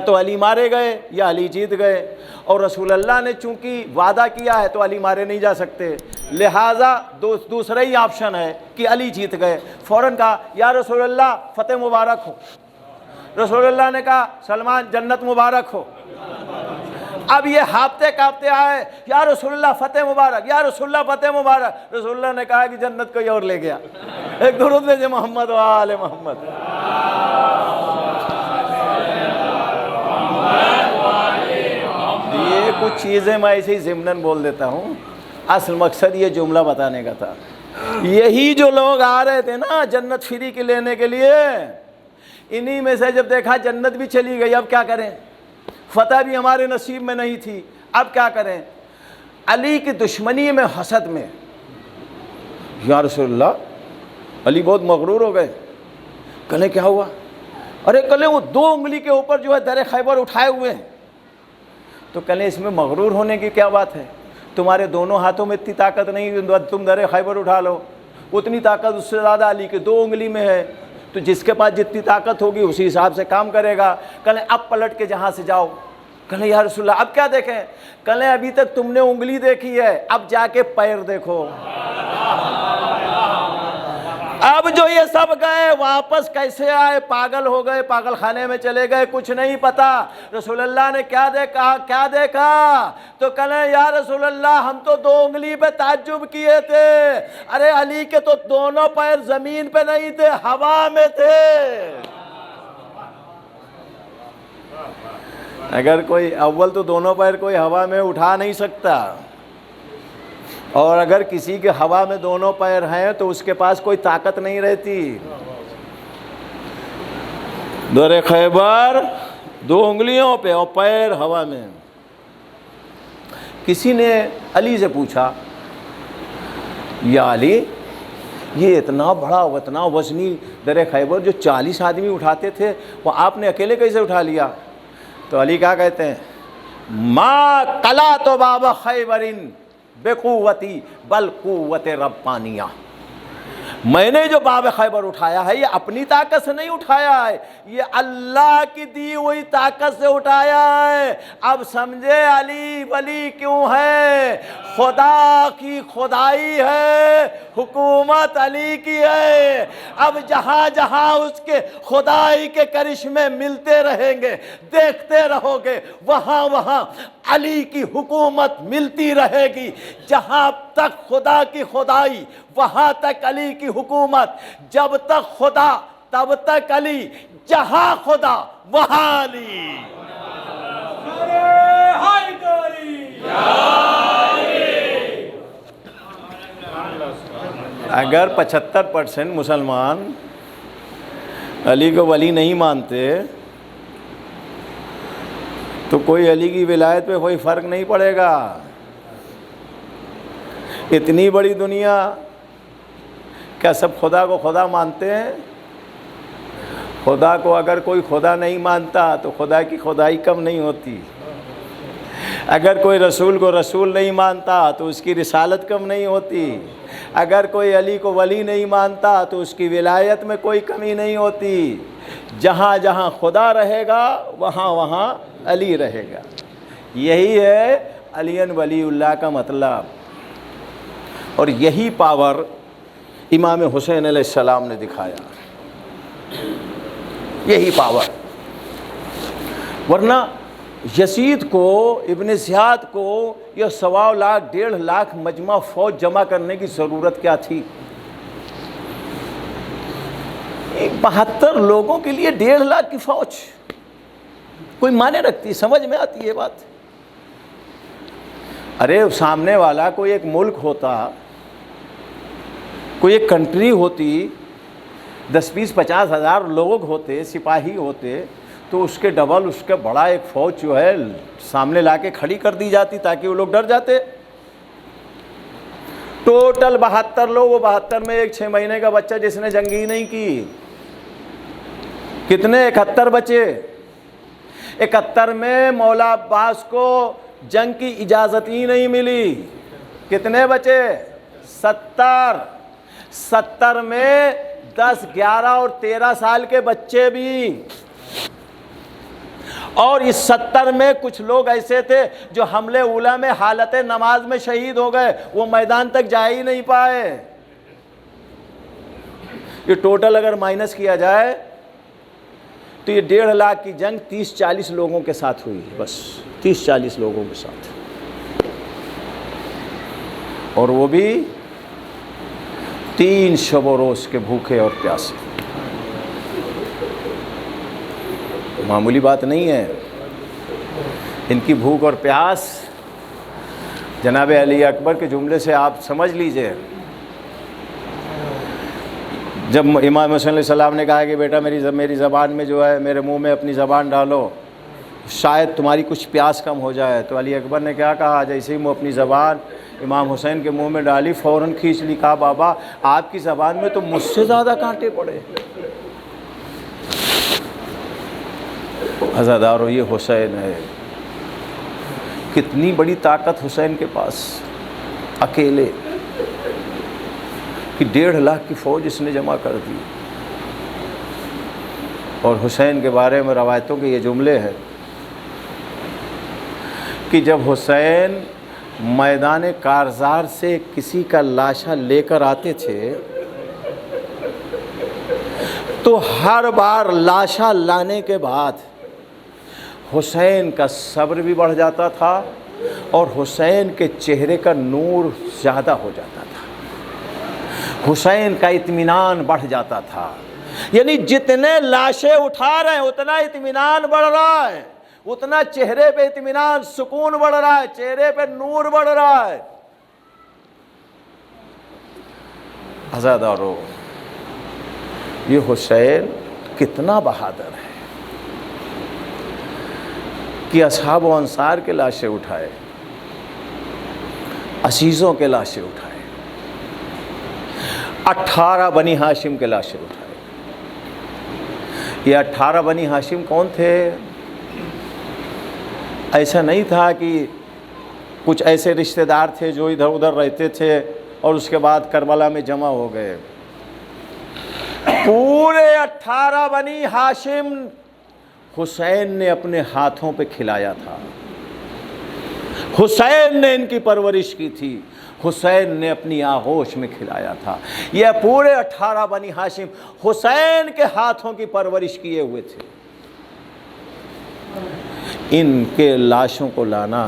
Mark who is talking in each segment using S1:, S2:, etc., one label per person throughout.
S1: تو علی مارے گئے یا علی جیت گئے، اور رسول اللہ نے چونکہ وعدہ کیا ہے تو علی مارے نہیں جا سکتے، لہٰذا دوسرا ہی آپشن ہے کہ علی جیت گئے۔ فوراً کہا یا رسول اللہ فتح مبارک ہو۔ رسول اللہ نے کہا سلمان جنت مبارک ہو۔ اب یہ ہانپتے کانپتے آئے یا رسول اللہ فتح مبارک، یا رسول اللہ فتح مبارک۔ رسول اللہ نے کہا کہ جنت کوئی اور لے گیا۔ ایک درود بھیجے محمد و آل محمد۔ یہ کچھ چیزیں میں ایسے ہی ضمناً بول دیتا ہوں، اصل مقصد یہ جملہ بتانے کا تھا۔ یہی جو لوگ آ رہے تھے نا جنت فری کی لینے کے لیے، انہی میں سے جب دیکھا جنت بھی چلی گئی، اب کیا کریں، فتح بھی ہمارے نصیب میں نہیں تھی، اب کیا کریں؟ علی کی دشمنی میں، حسد میں، یا رسول اللہ علی بہت مغرور ہو گئے۔ کہنے کیا ہوا؟ ارے کہنے وہ 2 انگلی کے اوپر جو ہے در خیبر اٹھائے ہوئے ہیں۔ تو کہنے اس میں مغرور ہونے کی کیا بات ہے؟ تمہارے دونوں ہاتھوں میں اتنی طاقت نہیں، تم در خیبر اٹھا لو، اتنی طاقت اس سے زیادہ علی کے 2 انگلی میں ہے، تو جس کے پاس جتنی طاقت ہوگی اسی حساب سے کام کرے گا۔ کہنے اب پلٹ کے جہاں سے جاؤ۔ کہنے یا رسول اللہ اب کیا دیکھیں؟ کہنے ابھی تک تم نے انگلی دیکھی ہے، اب جا کے پیر دیکھو۔ اب جو یہ سب گئے واپس کیسے آئے؟ پاگل ہو گئے، پاگل خانے میں چلے گئے، کچھ نہیں پتا۔ رسول اللہ نے کیا دیکھا؟ تو کہنے یا رسول اللہ ہم تو 2 انگلی پہ تعجب کیے تھے، ارے علی کے تو دونوں پیر زمین پہ نہیں تھے، ہوا میں تھے۔ اگر کوئی اول تو دونوں پیر کوئی ہوا میں اٹھا نہیں سکتا، اور اگر کسی کے ہوا میں دونوں پیر ہیں تو اس کے پاس کوئی طاقت نہیں رہتی۔ در خیبر 2 انگلیوں پہ اور پیر ہوا میں۔ کسی نے علی سے پوچھا یا علی یہ اتنا بڑا اتنا وزنی در خیبر جو 40 آدمی اٹھاتے تھے وہ آپ نے اکیلے کیسے اٹھا لیا؟ تو علی کیا کہتے ہیں؟ ما قلا تو باب خیبرن بقوتی بل قوت ربانیہ، میں نے جو باب خیبر اٹھایا ہے یہ اپنی طاقت سے نہیں اٹھایا ہے، یہ اللہ کی دی ہوئی طاقت سے اٹھایا ہے۔ اب سمجھے علی ولی کیوں ہے؟ خدا کی خدائی ہے، حکومت علی کی ہے۔ اب جہاں جہاں اس کے خدائی کے کرشمے ملتے رہیں گے، دیکھتے رہو گے، وہاں وہاں علی کی حکومت ملتی رہے گی۔ جہاں تک خدا کی خدائی وہاں تک علی کی حکومت، جب تک خدا تب تک علی، جہاں خدا وہاں علی۔ اگر 75% مسلمان علی کو ولی نہیں مانتے تو کوئی علی کی ولایت پہ کوئی فرق نہیں پڑے گا۔ اتنی بڑی دنیا، کیا سب خدا کو خدا مانتے ہیں؟ خدا کو اگر کوئی خدا نہیں مانتا تو خدا کی خدائی کم نہیں ہوتی۔ اگر کوئی رسول کو رسول نہیں مانتا تو اس کی رسالت کم نہیں ہوتی۔ اگر کوئی علی کو ولی نہیں مانتا تو اس کی ولایت میں کوئی کمی نہیں ہوتی۔ جہاں جہاں خدا رہے گا وہاں وہاں علی رہے گا۔ یہی ہے علی ولی اللہ کا مطلب، اور یہی پاور امام حسین علیہ السلام نے دکھایا، یہی پاور۔ ورنہ یزید کو، ابن زیاد کو یہ 1.25 لاکھ 1.5 لاکھ مجمع فوج جمع کرنے کی ضرورت کیا تھی؟ 72 لوگوں کے لیے 1.5 لاکھ کی فوج کوئی معنی رکھتی؟ سمجھ میں آتی ہے بات؟ ارے سامنے والا کوئی ایک ملک ہوتا، کوئی ایک کنٹری ہوتی، 10-20-50 ہزار لوگ ہوتے، سپاہی ہوتے، تو اس کے ڈبل اس کے بڑا ایک فوج جو ہے سامنے لا کے کھڑی کر دی جاتی تاکہ وہ لوگ ڈر جاتے۔ ٹوٹل 72 لوگ، وہ 72 میں ایک 6 مہینے کا بچہ جس نے جنگ ہی نہیں کی۔ کتنے؟ 71 بچے۔ 71 میں مولا عباس کو جنگ کی اجازت ہی نہیں ملی۔ کتنے بچے؟ 70۔ 70 میں 10، 11 اور 13 سال کے بچے بھی، اور اس 70 میں کچھ لوگ ایسے تھے جو حملے اولا میں حالت نماز میں شہید ہو گئے، وہ میدان تک جا ہی نہیں پائے۔ یہ ٹوٹل اگر مائنس کیا جائے تو یہ 1.5 لاکھ کی جنگ 30-40 لوگوں کے ساتھ ہوئی، بس 30-40 لوگوں کے ساتھ، اور وہ بھی 3 شب و روز کے بھوکے اور پیاسے۔ معمولی بات نہیں ہے ان کی بھوک اور پیاس۔ جناب علی اکبر کے جملے سے آپ سمجھ لیجئے، جب امام حسین علیہ السلام نے کہا کہ بیٹا میری زبان میں جو ہے، میرے منہ میں اپنی زبان ڈالو، شاید تمہاری کچھ پیاس کم ہو جائے، تو علی اکبر نے کیا کہا؟ جیسے ہی وہ اپنی زبان امام حسین کے منہ میں ڈالی، فوراً کھینچ لی، کہا بابا آپ کی زبان میں تو مجھ سے زیادہ کانٹے پڑے۔ عزادارو، یہ حسین ہے، کتنی بڑی طاقت حسین کے پاس، اکیلے کہ 1.5 لاکھ کی فوج اس نے جمع کر دی۔ اور حسین کے بارے میں روایتوں کے یہ جملے ہیں کہ جب حسین میدان کارزار سے کسی کا لاشا لے کر آتے تھے تو ہر بار لاشا لانے کے بعد حسین کا صبر بھی بڑھ جاتا تھا اور حسین کے چہرے کا نور زیادہ ہو جاتا تھا، حسین کا اطمینان بڑھ جاتا تھا۔ یعنی جتنے لاشیں اٹھا رہے ہیں اتنا اطمینان بڑھ رہا ہے، اتنا چہرے پہ اطمینان، سکون بڑھ رہا ہے، چہرے پہ نور بڑھ رہا ہے۔ عزادارو، یہ حسین کتنا بہادر ہے کہ اصحاب و انصار کے لاشیں اٹھائے، عزیزوں کے لاشیں اٹھائے، 18 بنی ہاشم کے لاشیں اٹھائے۔ یہ 18 بنی ہاشم کون تھے؟ ایسا نہیں تھا کہ کچھ ایسے رشتہ دار تھے جو ادھر ادھر رہتے تھے اور اس کے بعد کربلا میں جمع ہو گئے۔ پورے 18 بنی ہاشم حسین نے اپنے ہاتھوں پہ کھلایا تھا، حسین نے ان کی پرورش کی تھی، حسین نے اپنی آغوش میں کھلایا تھا۔ یہ پورے 18 بنی ہاشم حسین کے ہاتھوں کی پرورش کیے ہوئے تھے۔ ان کے لاشوں کو لانا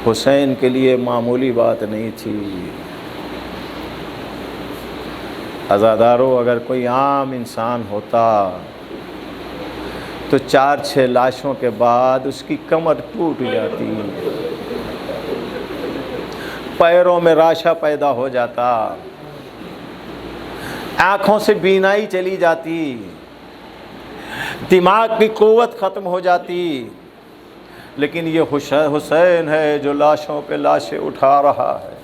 S1: حسین کے لیے معمولی بات نہیں تھی۔ عزادارو، اگر کوئی عام انسان ہوتا تو 4-6 لاشوں کے بعد اس کی کمر ٹوٹ جاتی، پیروں میں راشا پیدا ہو جاتا، آنکھوں سے بینائی چلی جاتی، دماغ کی قوت ختم ہو جاتی۔ لیکن یہ حسین ہے جو لاشوں پہ لاشیں اٹھا رہا ہے،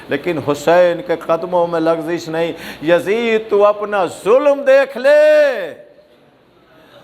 S1: لیکن حسین کے قدموں میں لغزش نہیں۔ یزید تو اپنا ظلم دیکھ لے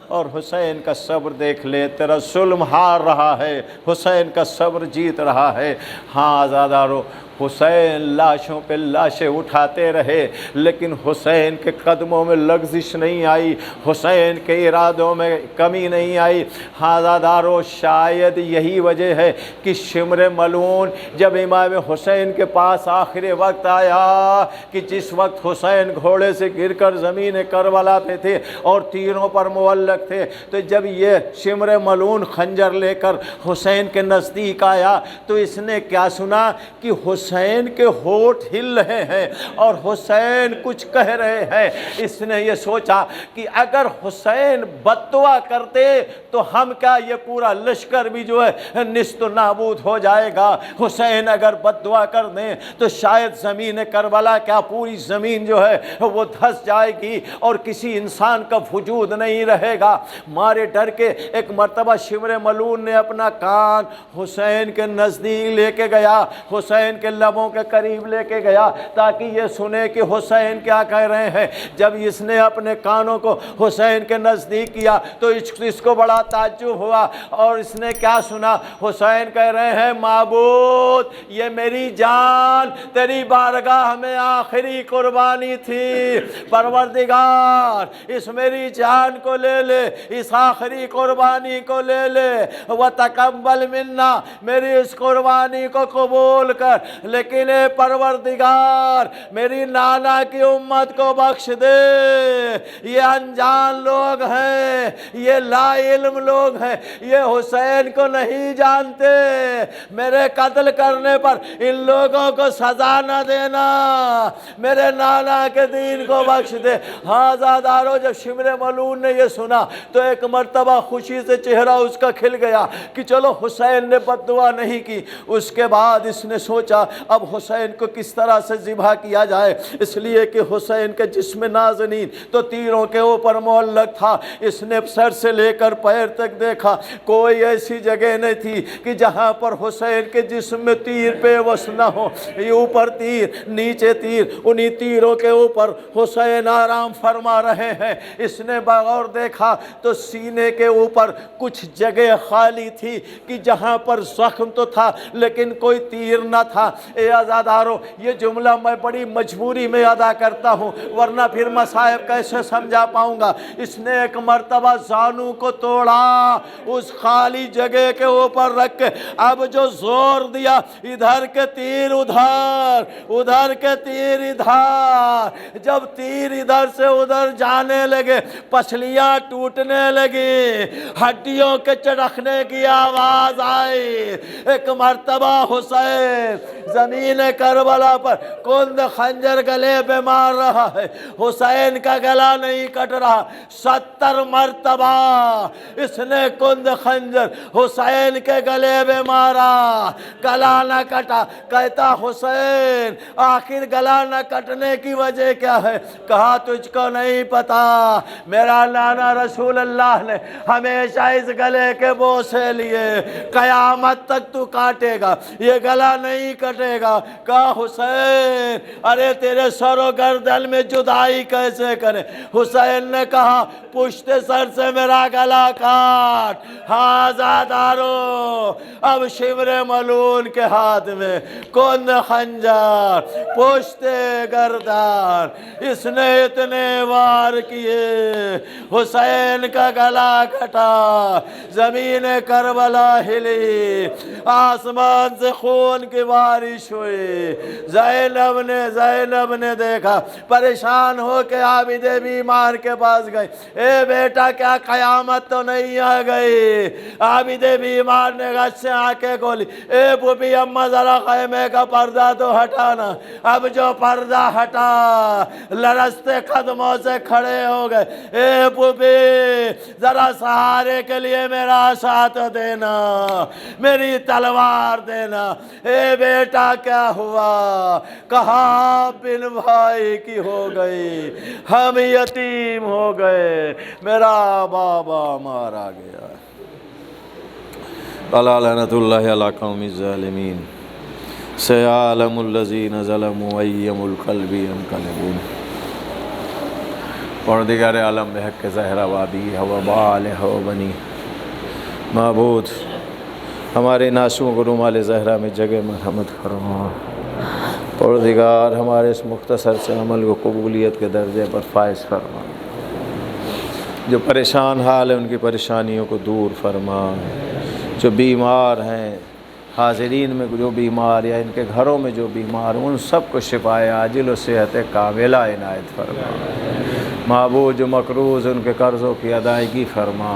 S1: اور حسین کا صبر دیکھ لے، تیرا ظلم ہار رہا ہے، حسین کا صبر جیت رہا ہے۔ ہاں عزادارو، حسین لاشوں پہ لاشیں اٹھاتے رہے لیکن حسین کے قدموں میں لغزش نہیں آئی، حسین کے ارادوں میں کمی نہیں آئی۔ ہاں عزادارو، شاید یہی وجہ ہے کہ شمر ملعون جب امام حسین کے پاس آخر وقت آیا کہ جس وقت حسین گھوڑے سے گر کر زمین کربلا پہ تھے اور تیروں پر معلق تھے، تو جب یہ شمر ملعون خنجر لے کر حسین کے نزدیک آیا تو اس نے کیا سنا کہ حسین کے ہونٹ ہل رہے ہیں اور حسین کچھ کہہ رہے ہیں۔ اس نے یہ سوچا کہ اگر حسین بد دعا کرتے تو ہم کیا، یہ پورا لشکر بھی جو ہے نیست و نابود ہو جائے گا۔ حسین اگر بد دعا کر دیں تو شاید زمین کربلا کیا، پوری زمین جو ہے وہ دھس جائے گی اور کسی انسان کا وجود نہیں رہے گا۔ مارے ڈر کے ایک مرتبہ شمر ملعون نے اپنا کان حسین کے نزدیک لے کے گیا، حسین کے لبوں کے قریب لے کے گیا تاکہ یہ سنے کہ حسین کیا کہہ رہے ہیں۔ جب اس نے اپنے کانوں کو حسین کے نزدیک کیا تو اس کو بڑا تعجب ہوا، اور اس نے کیا سنا؟ حسین کہہ رہے ہیں معبود یہ میری جان تیری بارگاہ میں آخری قربانی تھی، پروردگار اس میری جان کو لے لے، اس آخری قربانی کو لے لے، وتقبل منا میری اس قربانی کو قبول کر، لیکن اے پروردگار میری نانا کی امت کو بخش دے، یہ انجان لوگ ہیں، یہ لا علم لوگ ہیں، یہ حسین کو نہیں جانتے، میرے قتل کرنے پر ان لوگوں کو سزا نہ دینا، میرے نانا کے دین کو بخش دے۔ ہاں زادارو، جب شمر ملعون نے یہ سنا تو ایک مرتبہ خوشی سے چہرہ اس کا کھل گیا کہ چلو حسین نے بد دعا نہیں کی۔ اس کے بعد اس نے سوچا اب حسین کو کس طرح سے ذبح کیا جائے، اس لیے کہ حسین کے جسم نازنین تو تیروں کے اوپر معلق تھا۔ اس نے سر سے لے کر پیر تک دیکھا، کوئی ایسی جگہ نہیں تھی کہ جہاں پر حسین کے جسم میں تیر پہ وس نہ ہو، یہ اوپر تیر نیچے تیر، انہی تیروں کے اوپر حسین آرام فرما رہے ہیں۔ اس نے بغور دیکھا تو سینے کے اوپر کچھ جگہ خالی تھی کہ جہاں پر زخم تو تھا لیکن کوئی تیر نہ تھا۔ اے عزادارو، یہ جملہ میں بڑی مجبوری میں ادا کرتا ہوں ورنہ پھر مصائب کیسے سمجھا پاؤں گا۔ اس نے ایک مرتبہ زانو کو توڑا، اس خالی جگہ کے اوپر رکھ کے اب جو زور دیا، ادھر کے تیر ادھر، ادھر کے تیر ادھر، جب تیر ادھر سے ادھر جانے لگے پسلیاں ٹوٹنے لگی، ہڈیوں کے چڑکنے کی آواز آئی۔ ایک مرتبہ حسین زمین کربلا پر کند خنجر گلے پہ مار رہا ہے، حسین کا گلا نہیں کٹ رہا، 70 مرتبہ اس نے کند خنجر حسین کے گلے پہ مارا، گلا نہ کٹا۔ کہتا حسین آخر گلا نہ کٹنے کی وجہ کیا ہے؟ کہا تجھ کو نہیں پتا، میرا نانا رسول اللہ نے ہمیشہ اس گلے کے بوسے لیے، قیامت تک تو کاٹے گا، یہ گلا نہیں کٹے گا۔ کہا حسین ارے تیرے سر و گردن میں جدائی کیسے کرے؟ حسین نے کہا پشت سر سے میرا گلا کاٹ۔ ہاں زادارو، اب شمر ملعون کے ہاتھ میں کند خنجر، پشت گردن، اس نے اتنے وار کیے، حسین کا گلا کٹا، زمین کربلا ہلی، آسمان سے خون کی بارش ہوئی۔ زینب نے دیکھا، پریشان ہو کے عابد بیمار کے پاس گئی، اے بیٹا کیا قیامت تو نہیں آ گئی؟ عابد بیمار نے غش سے آنکھیں کھولی، اے پھوپھی اماں ذرا خیمے کا پردہ تو ہٹانا۔ اب جو پردہ ہٹا، لرزتے قدموں سے کھڑے ہو گئے، اے پھوپھی ذرا سہارے کے لیے میرا ساتھ دینا، میری تلوار دینا۔ اے بیٹا کیا ہوا؟ کہا بن بھائی کی ہو گئی، ہم یتیم ہو گئے، میرا بابا مارا گیا۔ الا لعنت اللہ علی قوم الظالمین، سیعلم الذین ظلموا ای منقلب ینقلبون۔ پروردگار عالم بحق زہرا وابی و بالہ و بنی، معبود ہمارے ناسوں کو رومال زہرا میں جگہ مرحمت فرما۔ پروردگار ہمارے اس مختصر سے عمل کو قبولیت کے درجے پر فائز فرما، جو پریشان حال ہے ان کی پریشانیوں کو دور فرما، جو بیمار ہیں حاضرین میں جو بیمار یا ان کے گھروں میں جو بیمار ان سب کو شفائے عاجل و صحت کاملہ عنایت فرما۔ معبود جو مقروض ان کے قرضوں کی ادائیگی فرما،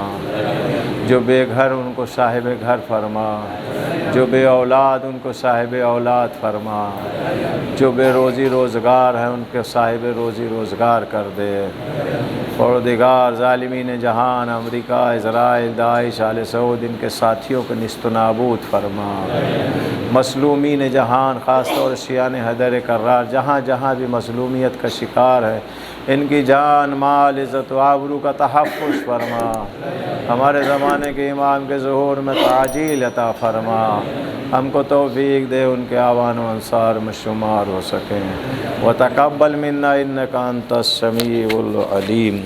S1: جو بے گھر ان کو صاحب گھر فرما، جو بے اولاد ان کو صاحب اولاد فرما، جو بے روزی روزگار ہیں ان کے صاحب روزی روزگار کر دے۔ پروردگار ظالمین جہان، امریکہ، اسرائیل، داعش، آل سعود ان کے ساتھیوں کو نیست و نابود فرما۔ مظلومین جہان، خاص طور شیعان حیدر کرار جہاں جہاں بھی مظلومیت کا شکار ہے، ان کی جان جان مال عزت و آبرو کا تحفظ فرما، ہمارے زمانے کے امام کے ظہور میں تعجیل عطا فرما، ہم کو توفیق دے ان کے آوان و انصار میں شمار ہو سکیں۔ وتقبل منا انک انت السمیع العلیم۔